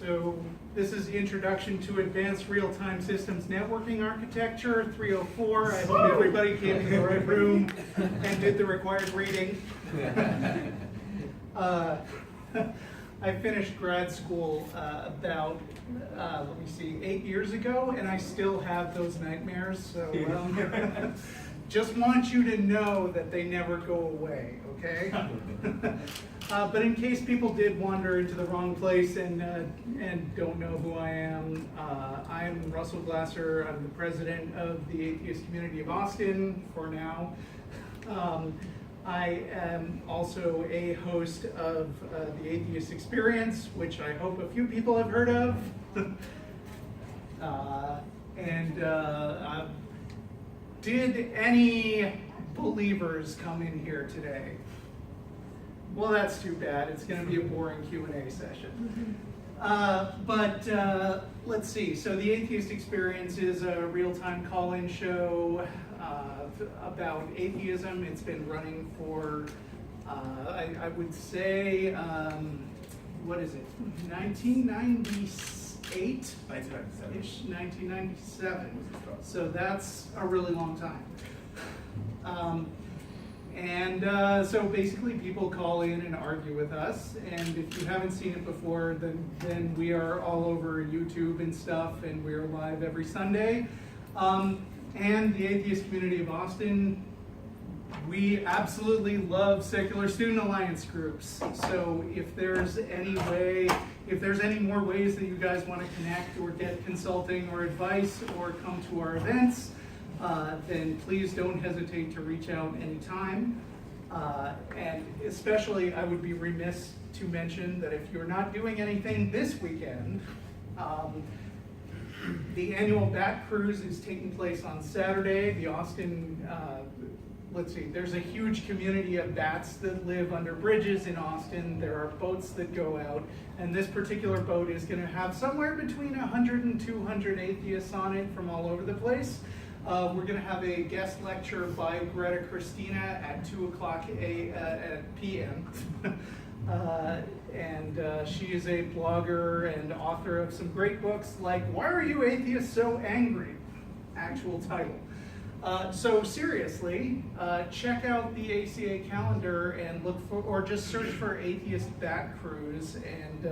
So this is the Introduction to Advanced Real-Time Systems Networking Architecture, 304. I hope everybody came in the right room and did the required reading. I finished grad school about, 8 years ago, and I still have those nightmares, so just want you to know that they never go away, okay? But in case people did wander into the wrong place and don't know who I am Russell Glasser. I'm the president of the Atheist Community of Austin for now. I am also a host of the Atheist Experience, which I hope a few people have heard of. Did any believers come in here today? Well, that's too bad. It's going to be a boring Q&A session. Let's see. So the Atheist Experience is a real-time call-in show about atheism. It's been running for, I would say, what is it, 1998? 1997. So that's a really long time. So basically people call in and argue with us, and if you haven't seen it before, then we are all over YouTube and stuff, and we're live every Sunday. And the Atheist Community of Austin, we absolutely love Secular Student Alliance groups. So if there's any more ways that you guys want to connect or get consulting or advice or come to our events, then please don't hesitate to reach out anytime. And especially, I would be remiss to mention that if you're not doing anything this weekend, the annual Bat Cruise is taking place on Saturday. The Austin, there's a huge community of bats that live under bridges in Austin. There are boats that go out, and this particular boat is going to have somewhere between 100 and 200 atheists on it from all over the place. We're going to have a guest lecture by Greta Christina at 2 o'clock p.m. She is a blogger and author of some great books like Why Are You Atheists So Angry? Actual title. So seriously, check out the ACA calendar and look for, or just search for Atheist Bat Cruise. And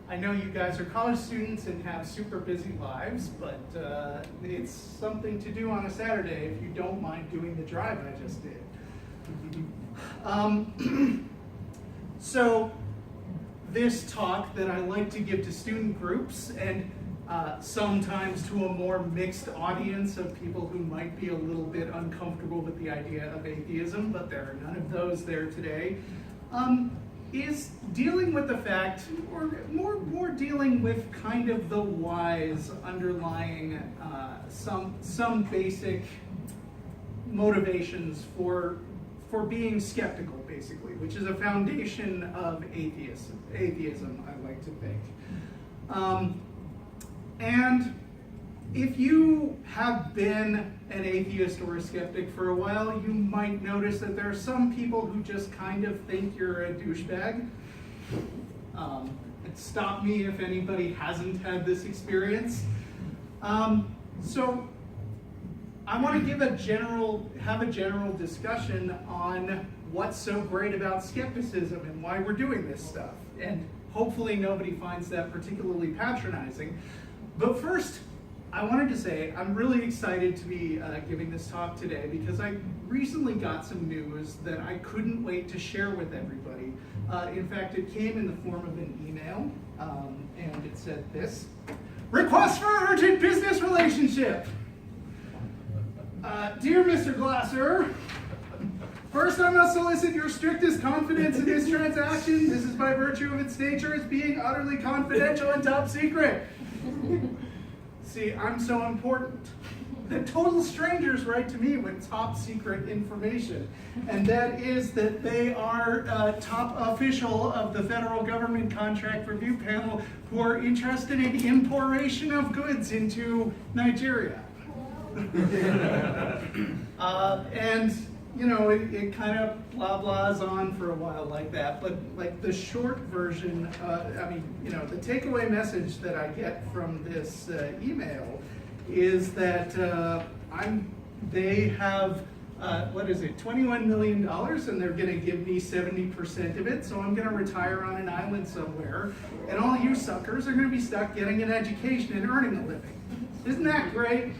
I know you guys are college students and have super busy lives, but it's something to do on a Saturday if you don't mind doing the drive I just did. So this talk that I like to give to student groups and sometimes to a more mixed audience of people who might be a little bit uncomfortable with the idea of atheism, but there are none of those there today, is dealing with the fact, or more dealing with kind of the whys underlying some basic motivations for being skeptical, basically, which is a foundation of atheism, I like to think. And if you have been an atheist or a skeptic for a while, you might notice that there are some people who just kind of think you're a douchebag. Stop me if anybody hasn't had this experience. So I want to have a general discussion on what's so great about skepticism and why we're doing this stuff. And hopefully nobody finds that particularly patronizing. But first, I wanted to say I'm really excited to be giving this talk today because I recently got some news that I couldn't wait to share with everybody. In fact, it came in the form of an email, and it said this: request for urgent business relationship. Dear Mr. Glasser, first I must solicit your strictest confidence in this transaction. This is by virtue of its nature as being utterly confidential and top secret. See, I'm so important that total strangers write to me with top secret information, and that is that they are top official of the federal government contract review panel who are interested in importation of goods into Nigeria. And it kind of blah blahs on for a while like that, but like the short version, the takeaway message that I get from this email is that they have, $21 million, and they're going to give me 70% of it, so I'm going to retire on an island somewhere, and all you suckers are going to be stuck getting an education and earning a living. Isn't that great?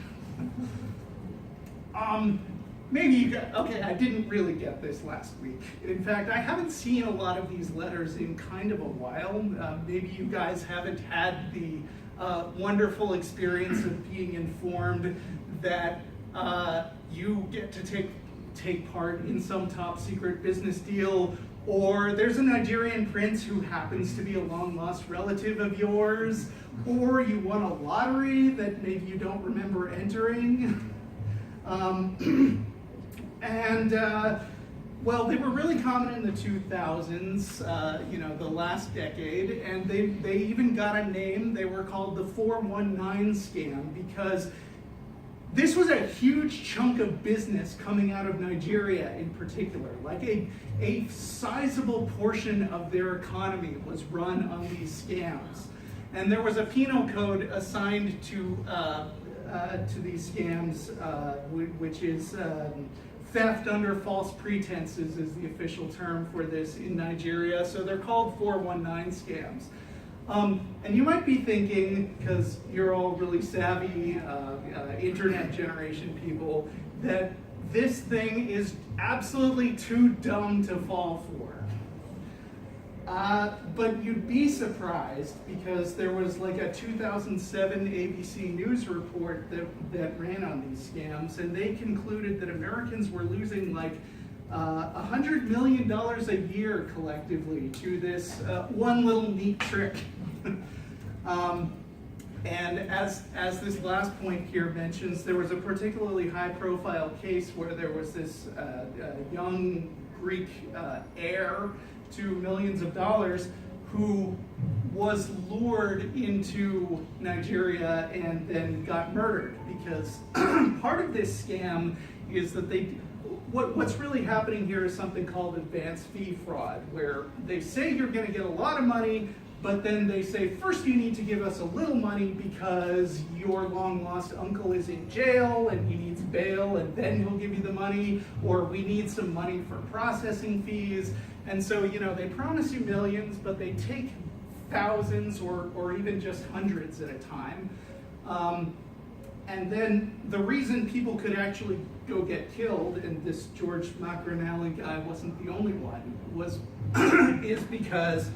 Maybe you got, okay, I didn't really get this last week. In fact, I haven't seen a lot of these letters in kind of a while. Maybe you guys haven't had the wonderful experience of being informed that you get to take part in some top secret business deal, or there's a Nigerian prince who happens to be a long lost relative of yours, or you won a lottery that maybe you don't remember entering. They were really common in the 2000s, the last decade, and they even got a name. They were called the 419 scam because this was a huge chunk of business coming out of Nigeria in particular. Like a sizable portion of their economy was run on these scams. And there was a penal code assigned to these scams, which is theft under false pretenses is the official term for this in Nigeria. So they're called 419 scams. And you might be thinking, because you're all really savvy internet generation people, that this thing is absolutely too dumb to fall for. But you'd be surprised, because there was like a 2007 ABC News report that ran on these scams, and they concluded that Americans were losing like $100 million a year collectively to this one little neat trick. And as this last point here mentions, there was a particularly high-profile case where there was this young Greek heir to millions of dollars who was lured into Nigeria and then got murdered, because part of this scam is that what's really happening here is something called advance fee fraud, where they say you're going to get a lot of money, but then they say, first you need to give us a little money because your long-lost uncle is in jail and he needs bail, and then he'll give you the money, or we need some money for processing fees. And so, they promise you millions, but they take thousands or even just hundreds at a time. And then the reason people could actually go get killed, and this George Macronelli guy wasn't the only one, is because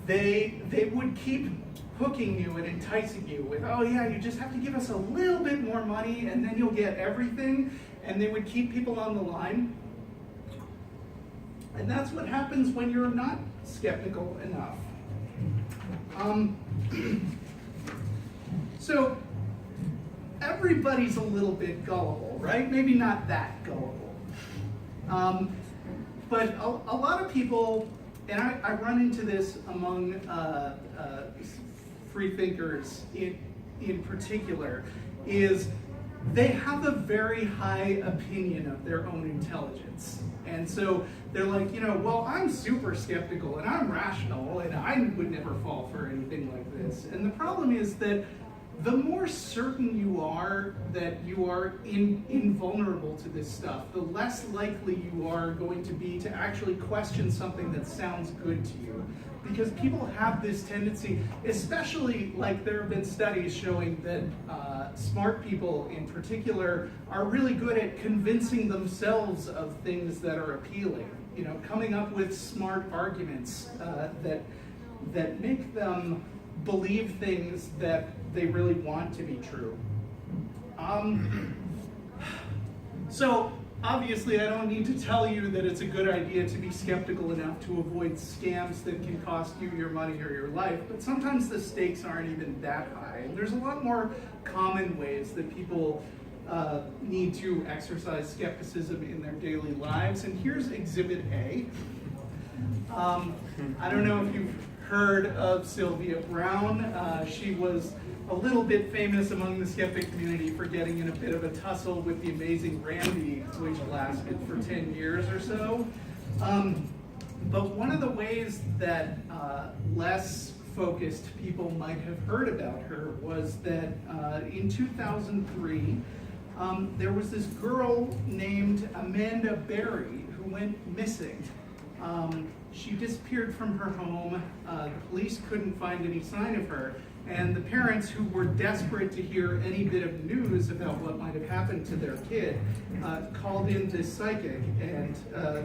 they would keep hooking you and enticing you with, oh yeah, you just have to give us a little bit more money and then you'll get everything. And they would keep people on the line. And that's what happens when you're not skeptical enough. So everybody's a little bit gullible, right? Maybe not that gullible. But a lot of people, and I run into this among free thinkers in particular, is they have a very high opinion of their own intelligence. And so they're like, well, I'm super skeptical and I'm rational and I would never fall for anything like this. And the problem is that the more certain you are that you are invulnerable to this stuff, the less likely you are going to be to actually question something that sounds good to you. Because people have this tendency, especially like there have been studies showing that smart people in particular are really good at convincing themselves of things that are appealing. Coming up with smart arguments that make them believe things that they really want to be true. So obviously I don't need to tell you that it's a good idea to be skeptical enough to avoid scams that can cost you your money or your life, but sometimes the stakes aren't even that high. And there's a lot more common ways that people need to exercise skepticism in their daily lives. And here's Exhibit A. I don't know if you've heard of Sylvia Browne. She was a little bit famous among the skeptic community for getting in a bit of a tussle with the amazing Randy, which lasted for 10 years or so. But one of the ways that less focused people might have heard about her was that in 2003, there was this girl named Amanda Berry who went missing. She disappeared from her home. The police couldn't find any sign of her. And the parents, who were desperate to hear any bit of news about what might have happened to their kid, called in this psychic. And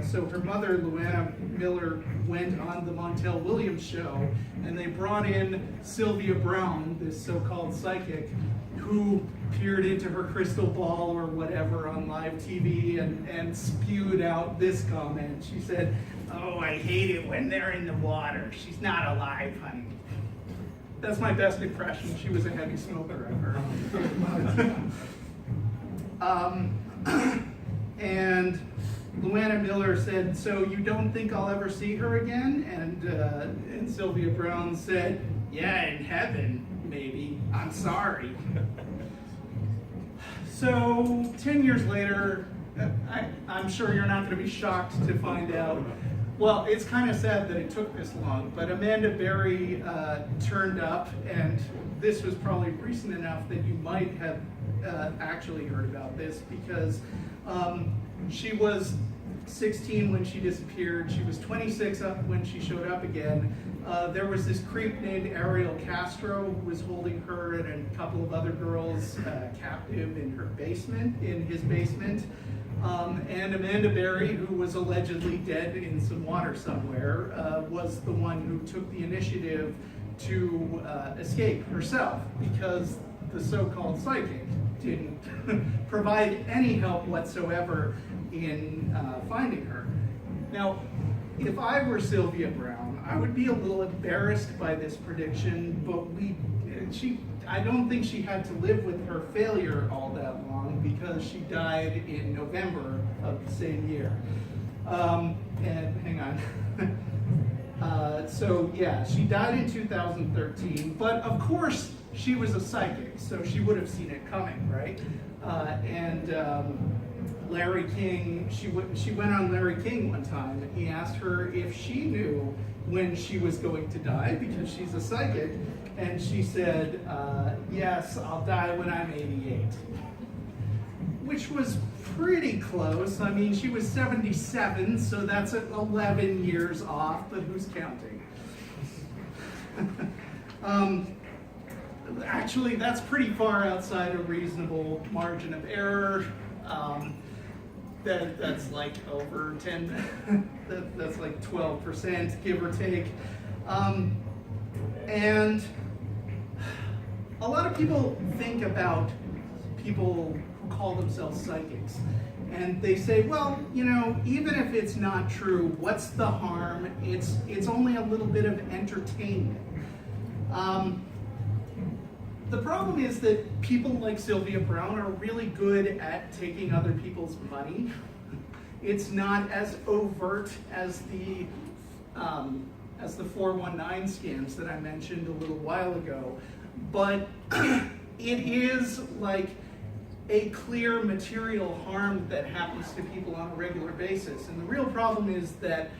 so her mother, Luana Miller, went on the Montel Williams show, and they brought in Sylvia Browne, this so-called psychic, who peered into her crystal ball or whatever on live TV and spewed out this comment. She said, "Oh, I hate it when they're in the water. She's not alive, honey." That's my best impression. She was a heavy smoker, I've heard. And Luana Miller said, "So you don't think I'll ever see her again?" And Sylvia Browne said, "Yeah, in heaven, maybe. I'm sorry." So 10 years later, I'm sure you're not going to be shocked to find out. Well, it's kind of sad that it took this long, but Amanda Berry turned up, and this was probably recent enough that you might have actually heard about this, because she was 16 when she disappeared. She was 26 when she showed up again. There was this creep named Ariel Castro who was holding her and a couple of other girls captive in his basement. And Amanda Berry, who was allegedly dead in some water somewhere, was the one who took the initiative to escape herself, because the so-called psychic didn't provide any help whatsoever in finding her. Now, if I were Sylvia Browne, I would be a little embarrassed by this prediction, but I don't think she had to live with her failure all that long, because she died in November of the same year. And hang on. So yeah, she died in 2013, but of course she was a psychic, so she would have seen it coming, right? Larry King, she went on Larry King one time, and he asked her if she knew when she was going to die, because she's a psychic, and she said, "Yes, I'll die when I'm 88." Which was pretty close. I mean, she was 77, so that's 11 years off, but who's counting? Actually, that's pretty far outside a reasonable margin of error. That's like over 10, that's like 12%, give or take. And a lot of people think about people who call themselves psychics, and they say, well, you know, even if it's not true, what's the harm? It's only a little bit of entertainment. The problem is that people like Sylvia Browne are really good at taking other people's money. It's not as overt as the 419 scams that I mentioned a little while ago, but it is like a clear material harm that happens to people on a regular basis. And the real problem is that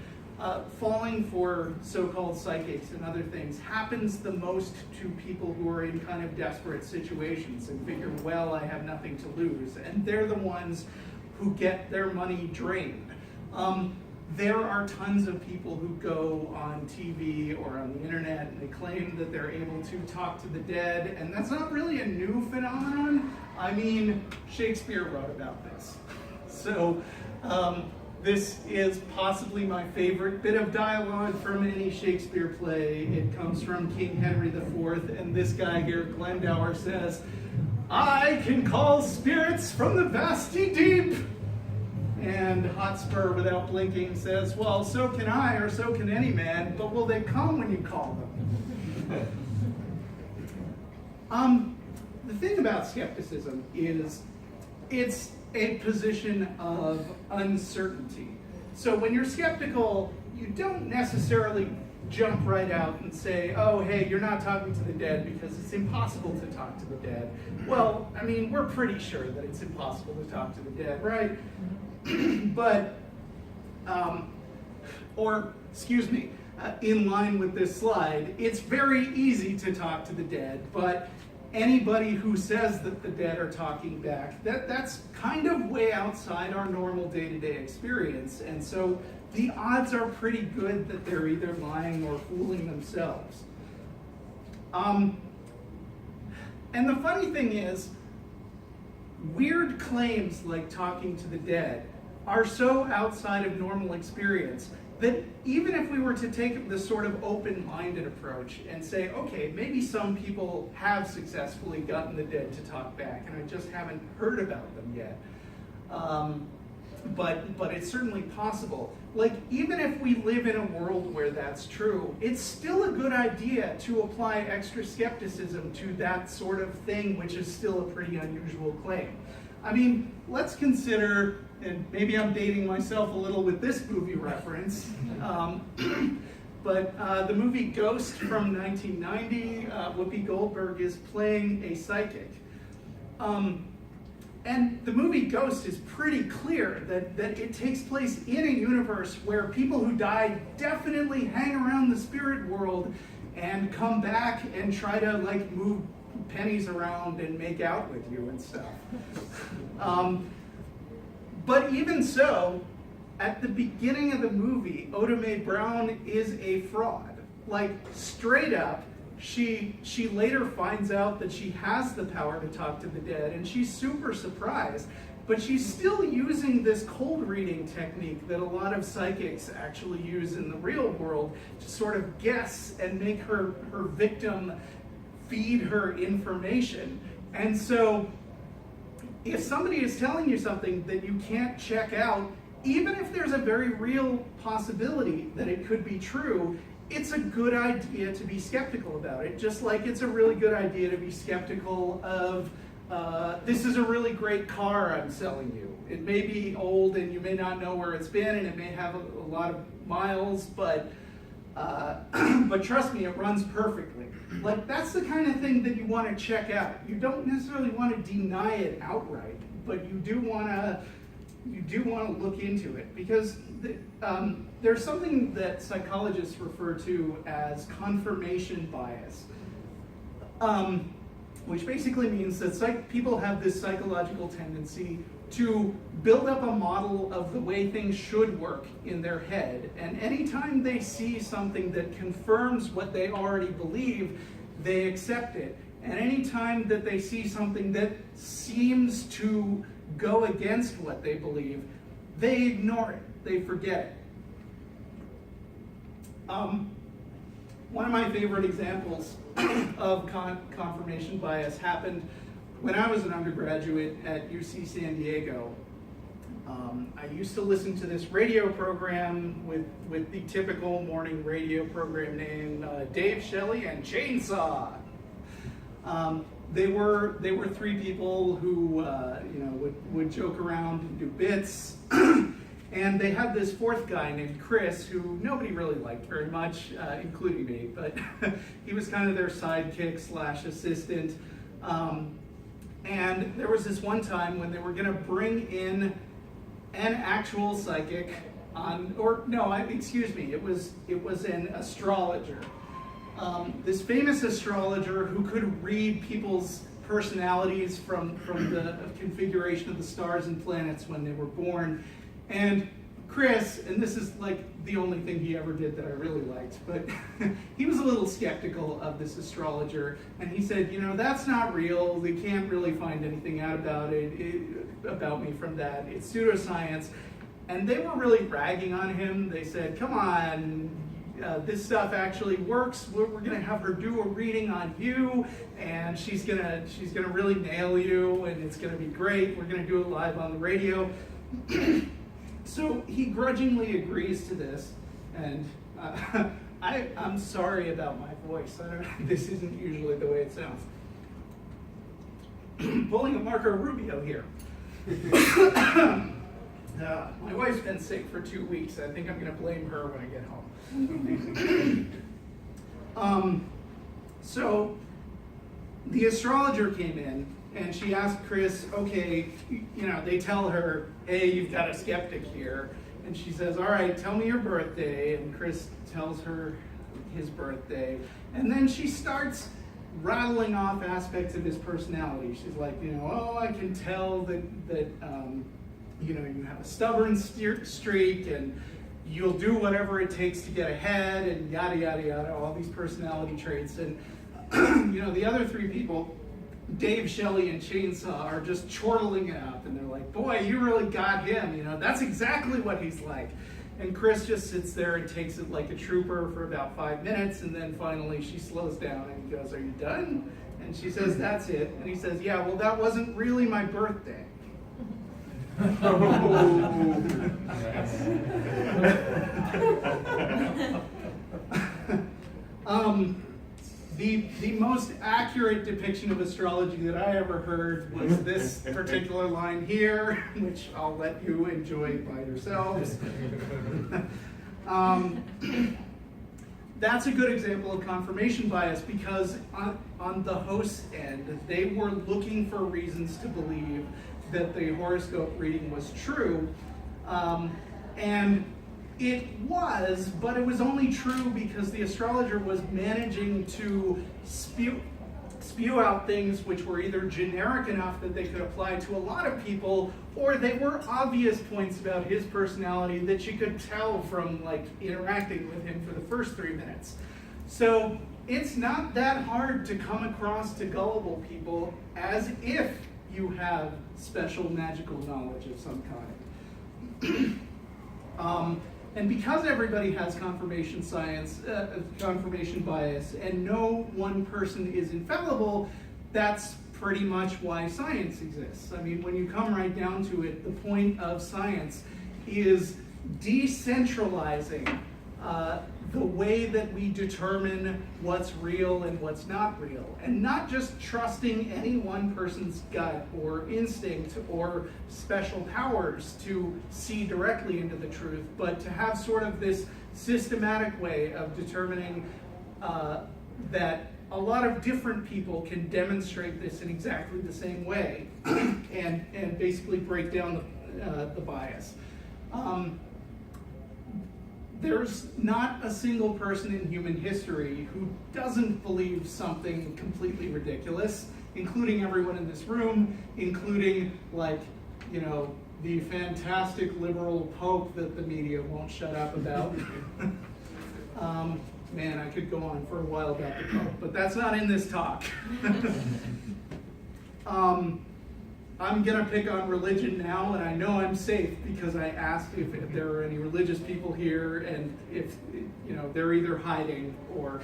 falling for so-called psychics and other things happens the most to people who are in kind of desperate situations and figure, well, I have nothing to lose. And they're the ones who get their money drained. There are tons of people who go on TV or on the internet and they claim that they're able to talk to the dead, and that's not really a new phenomenon. I mean, Shakespeare wrote about this. So this is possibly my favorite bit of dialogue from any Shakespeare play. It comes from King Henry IV, and this guy here, Glendower, says, "I can call spirits from the vasty deep." And Hotspur, without blinking, says, "Well, so can I, or so can any man, but will they come when you call them?" The thing about skepticism is it's a position of uncertainty. So when you're skeptical, you don't necessarily jump right out and say, oh, hey, you're not talking to the dead because it's impossible to talk to the dead. Well, I mean, we're pretty sure that it's impossible to talk to the dead, right? But, in line with this slide, it's very easy to talk to the dead, but anybody who says that the dead are talking back, that's kind of way outside our normal day-to-day experience, and so the odds are pretty good that they're either lying or fooling themselves. And the funny thing is, weird claims like talking to the dead are so outside of normal experience that even if we were to take this sort of open-minded approach and say, okay, maybe some people have successfully gotten the dead to talk back, and I just haven't heard about them yet. But it's certainly possible. Like, even if we live in a world where that's true, it's still a good idea to apply extra skepticism to that sort of thing, which is still a pretty unusual claim. I mean, let's consider, and maybe I'm dating myself a little with this movie reference, but the movie Ghost from 1990, Whoopi Goldberg is playing a psychic. And the movie Ghost is pretty clear that it takes place in a universe where people who die definitely hang around the spirit world and come back and try to like move pennies around and make out with you and stuff. But even so, at the beginning of the movie, Sylvia Browne is a fraud. Like, straight up, she later finds out that she has the power to talk to the dead, and she's super surprised, but she's still using this cold reading technique that a lot of psychics actually use in the real world to sort of guess and make her victim feed her information. And so if somebody is telling you something that you can't check out, even if there's a very real possibility that it could be true, it's a good idea to be skeptical about it, just like it's a really good idea to be skeptical of, this is a really great car I'm selling you. It may be old and you may not know where it's been and it may have a lot of miles, but trust me, it runs perfectly. Like, that's the kind of thing that you want to check out. You don't necessarily want to deny it outright, but you do want to look into it, because there's something that psychologists refer to as confirmation bias, which basically means that people have this psychological tendency to build up a model of the way things should work in their head, and anytime they see something that confirms what they already believe, they accept it. And anytime that they see something that seems to go against what they believe, they ignore it, they forget it. One of my favorite examples of confirmation bias happened when I was an undergraduate at UC San Diego. I used to listen to this radio program with the typical morning radio program name, Dave Shelley and Chainsaw. They were three people who would joke around and do bits, and they had this fourth guy named Chris, who nobody really liked very much, including me, but he was kind of their sidekick / assistant. And there was this one time when they were going to bring in an actual psychic it was an astrologer. This famous astrologer who could read people's personalities from the configuration of the stars and planets when they were born. And Chris, and this is like the only thing he ever did that I really liked, but he was a little skeptical of this astrologer, and he said, that's not real, they can't really find anything out about about me from that, it's pseudoscience. And they were really ragging on him. They said, come on, this stuff actually works, we're gonna have her do a reading on you, and she's gonna really nail you, and it's gonna be great, we're gonna do it live on the radio. So he grudgingly agrees to this, and I'm sorry about my voice. This isn't usually the way it sounds. Pulling a Marco Rubio here. my wife's been sick for 2 weeks. I think I'm going to blame her when I get home. So the astrologer came in, and she asked Chris, okay, they tell her, hey, you've got a skeptic here. And she says, all right, tell me your birthday. And Chris tells her his birthday. And then she starts rattling off aspects of his personality. She's like, I can tell that you have a stubborn streak, and you'll do whatever it takes to get ahead, and yada, yada, yada, all these personality traits. And, the other three people, Dave, Shelley, and Chainsaw, are just chortling it up, and they're like, boy, you really got him, that's exactly what he's like. And Chris just sits there and takes it like a trooper for about 5 minutes, and then finally she slows down and he goes, are you done? And she says, that's it. And he says, yeah, well, that wasn't really my birthday. The most accurate depiction of astrology that I ever heard was this particular line here, which I'll let you enjoy by yourselves. That's a good example of confirmation bias, because on the host's end, they were looking for reasons to believe that the horoscope reading was true. And it was, but it was only true because the astrologer was managing to spew out things which were either generic enough that they could apply to a lot of people, or they were obvious points about his personality that you could tell from interacting with him for the first 3 minutes. So it's not that hard to come across to gullible people as if you have special magical knowledge of some kind. And because everybody has confirmation bias, and no one person is infallible, that's pretty much why science exists. I mean, when you come right down to it, the point of science is decentralizing the way that we determine what's real and what's not real, and not just trusting any one person's gut or instinct or special powers to see directly into the truth, but to have sort of this systematic way of determining that a lot of different people can demonstrate this in exactly the same way and basically break down the bias. There's not a single person in human history who doesn't believe something completely ridiculous, including everyone in this room, including the fantastic liberal Pope that the media won't shut up about. Man, I could go on for a while about the Pope, but that's not in this talk. I'm going to pick on religion now, and I know I'm safe because I asked if there are any religious people here, and if they're either hiding or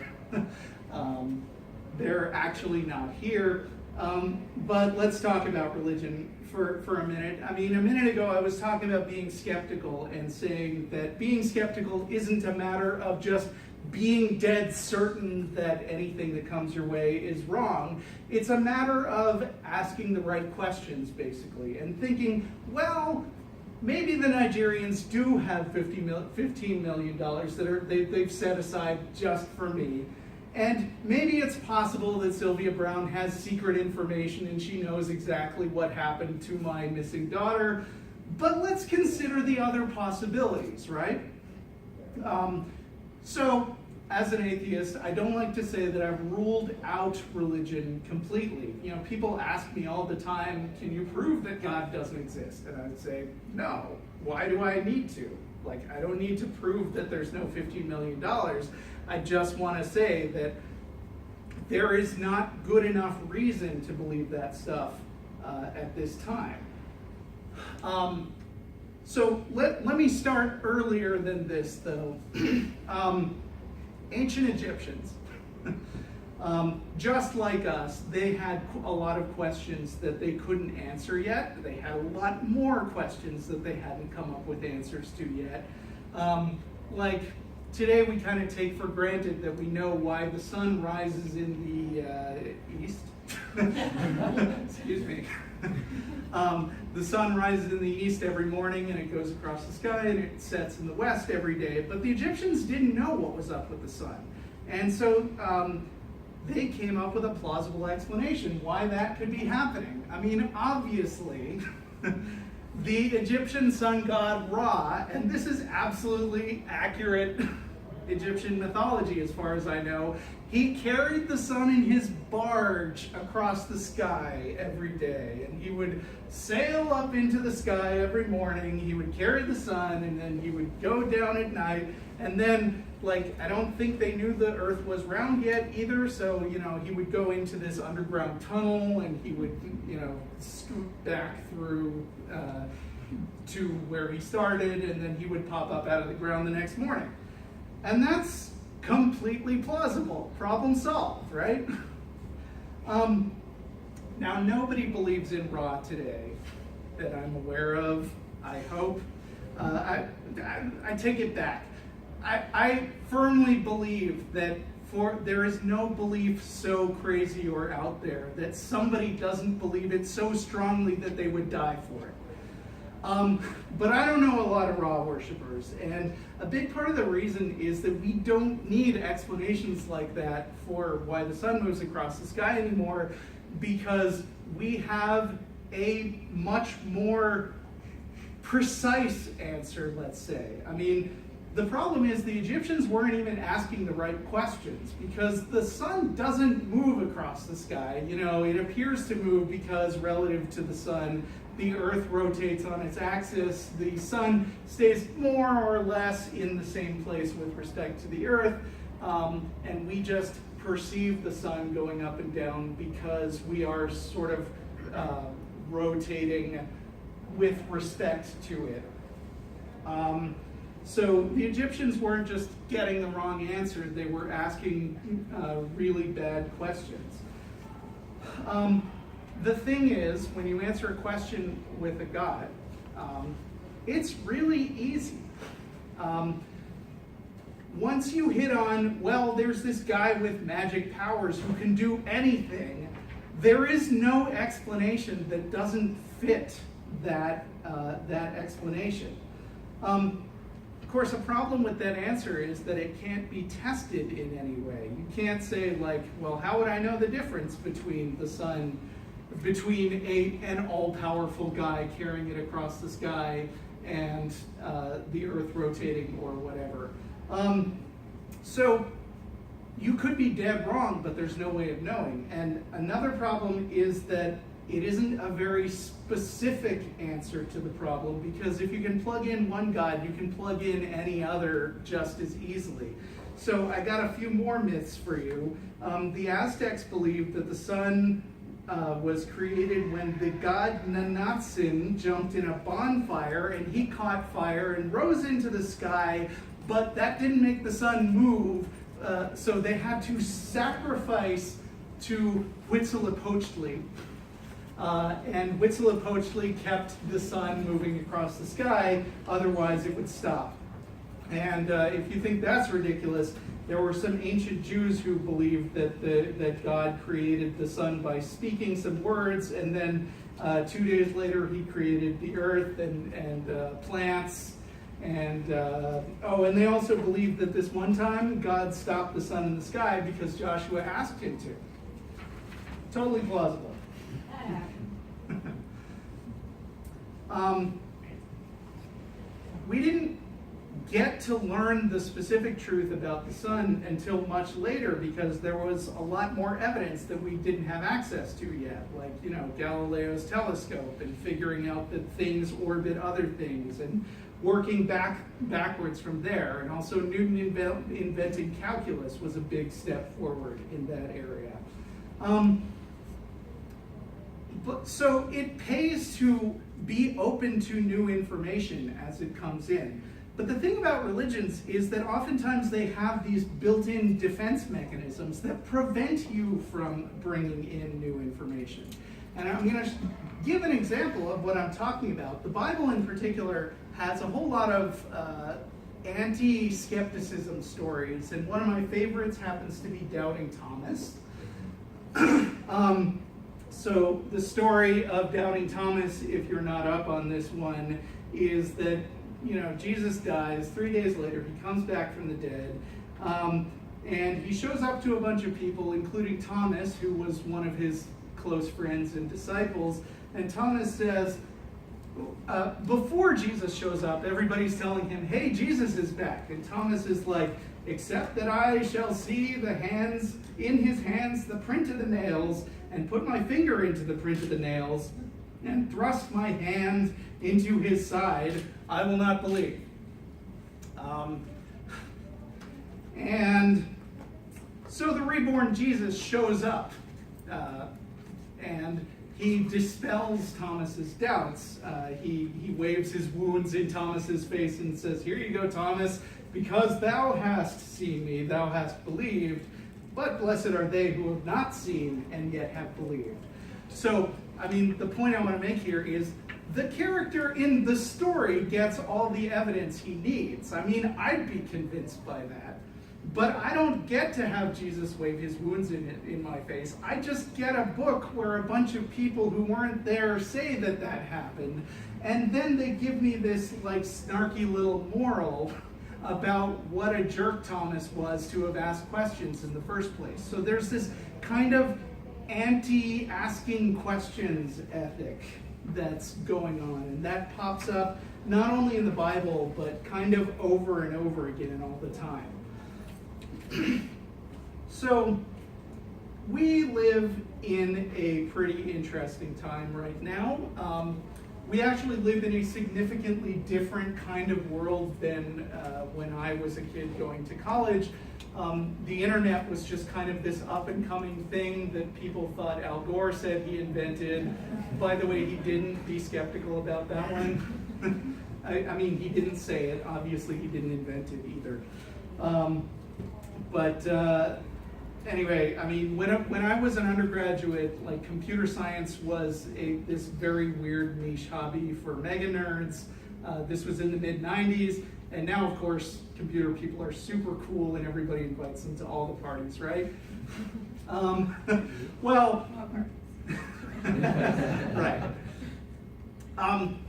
they're actually not here. But let's talk about religion for a minute. I mean, a minute ago I was talking about being skeptical and saying that being skeptical isn't a matter of just being dead certain that anything that comes your way is wrong. It's a matter of asking the right questions, basically, and thinking, well, maybe the Nigerians do have $15 million that they've set aside just for me. And maybe it's possible that Sylvia Browne has secret information and she knows exactly what happened to my missing daughter. But let's consider the other possibilities, right? So, as an atheist, I don't like to say that I've ruled out religion completely. People ask me all the time, can you prove that God doesn't exist? And I would say, no. Why do I need to? I don't need to prove that there's no $15 million. I just want to say that there is not good enough reason to believe that stuff at this time. So let me start earlier than this, though. Ancient Egyptians, just like us, they had a lot of questions that they couldn't answer yet. They had a lot more questions that they hadn't come up with answers to yet. Today we kind of take for granted that we know why the sun rises in the east. Excuse me. The sun rises in the east every morning and it goes across the sky and it sets in the west every day. But the Egyptians didn't know what was up with the sun. And so they came up with a plausible explanation why that could be happening. I mean, obviously, the Egyptian sun god Ra, and this is absolutely accurate Egyptian mythology as far as I know, he carried the sun in his barge across the sky every day, and he would sail up into the sky every morning, he would carry the sun, and then he would go down at night, and then, like, I don't think they knew the earth was round yet either, so, you know, he would go into this underground tunnel, and he would, you know, scoot back through to where he started, and then he would pop up out of the ground the next morning. And that's completely plausible. Problem solved, right? Now, nobody believes in Ra today that I'm aware of, I hope. I take it back. I firmly believe that there is no belief so crazy or out there that somebody doesn't believe it so strongly that they would die for it. But I don't know a lot of Ra worshippers, and a big part of the reason is that we don't need explanations like that for why the sun moves across the sky anymore, because we have a much more precise answer, let's say. I mean, the problem is the Egyptians weren't even asking the right questions, because the sun doesn't move across the sky. You know, it appears to move because relative to the sun, the earth rotates on its axis, the sun stays more or less in the same place with respect to the earth, and we just perceive the sun going up and down because we are sort of rotating with respect to it. So the Egyptians weren't just getting the wrong answer, they were asking really bad questions. The thing is, when you answer a question with a god, it's really easy. Once you hit on, well, there's this guy with magic powers who can do anything, there is no explanation that doesn't fit that explanation. Of course, a problem with that answer is that it can't be tested in any way. You can't say, like, well, how would I know the difference between the sun, between an all-powerful guy carrying it across the sky and the earth rotating or whatever. So you could be dead wrong, but there's no way of knowing. And another problem is that it isn't a very specific answer to the problem, because if you can plug in one god, you can plug in any other just as easily. So I got a few more myths for you. The Aztecs believed that the sun was created when the god Nanatzin jumped in a bonfire and he caught fire and rose into the sky, but that didn't make the sun move, so they had to sacrifice to Huitzilopochtli. And Huitzilopochtli kept the sun moving across the sky, otherwise it would stop. And if you think that's ridiculous, there were some ancient Jews who believed that God created the sun by speaking some words, and then 2 days later he created the earth and plants. And and they also believed that this one time God stopped the sun in the sky because Joshua asked him to. Totally plausible. We didn't get to learn the specific truth about the sun until much later, because there was a lot more evidence that we didn't have access to yet, like, you know, Galileo's telescope and figuring out that things orbit other things and working backwards from there. And also Newton inventing calculus was a big step forward in that area. So it pays to be open to new information as it comes in. But the thing about religions is that oftentimes they have these built-in defense mechanisms that prevent you from bringing in new information. And I'm going to give an example of what I'm talking about. The Bible in particular has a whole lot of anti-skepticism stories, and one of my favorites happens to be Doubting Thomas. So the story of Doubting Thomas, if you're not up on this one, is that, Jesus dies. 3 days later, he comes back from the dead. And he shows up to a bunch of people, including Thomas, who was one of his close friends and disciples. And Thomas says, before Jesus shows up, everybody's telling him, hey, Jesus is back. And Thomas is like, except that I shall see in his hands the print of the nails, and put my finger into the print of the nails, and thrust my hand into his side, I will not believe. And so the reborn Jesus shows up, and he dispels Thomas's doubts. He waves his wounds in Thomas's face and says, here you go, Thomas, because thou hast seen me, thou hast believed, but blessed are they who have not seen and yet have believed. So, the point I want to make here is the character in the story gets all the evidence he needs. I'd be convinced by that. But I don't get to have Jesus wave his wounds in my face. I just get a book where a bunch of people who weren't there say that happened. And then they give me this snarky little moral about what a jerk Thomas was to have asked questions in the first place. So there's this kind of anti-asking questions ethic that's going on. And that pops up not only in the Bible, but kind of over and over again all the time. So we live in a pretty interesting time right now. We actually live in a significantly different kind of world than when I was a kid going to college. The internet was just kind of this up-and-coming thing that people thought Al Gore said he invented. By the way, he didn't. Be skeptical about that one. He didn't say it. Obviously, he didn't invent it either. Anyway, when I was an undergraduate, computer science was this very weird niche hobby for mega nerds. This was in the mid-90s, and now, of course, computer people are super cool and everybody invites them to all the parties, right? Right.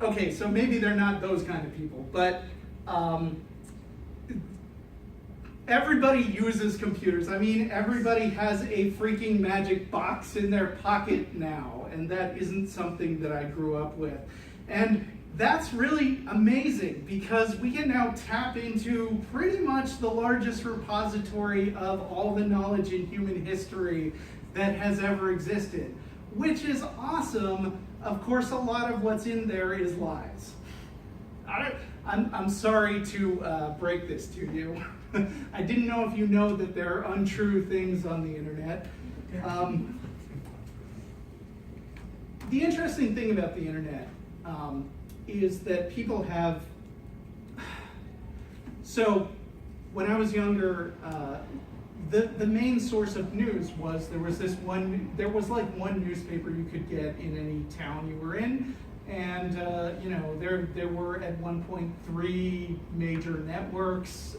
Okay, so maybe they're not those kind of people, but everybody uses computers. Everybody has a freaking magic box in their pocket now, and that isn't something that I grew up with. And that's really amazing because we can now tap into pretty much the largest repository of all the knowledge in human history that has ever existed, which is awesome. Of course, a lot of what's in there is lies. I'm sorry to break this to you. I didn't know if you know that there are untrue things on the internet. The interesting thing about the internet is that people have... So, when I was younger, the main source of news was there was one newspaper you could get in any town you were in, and there were at one point 3 major networks.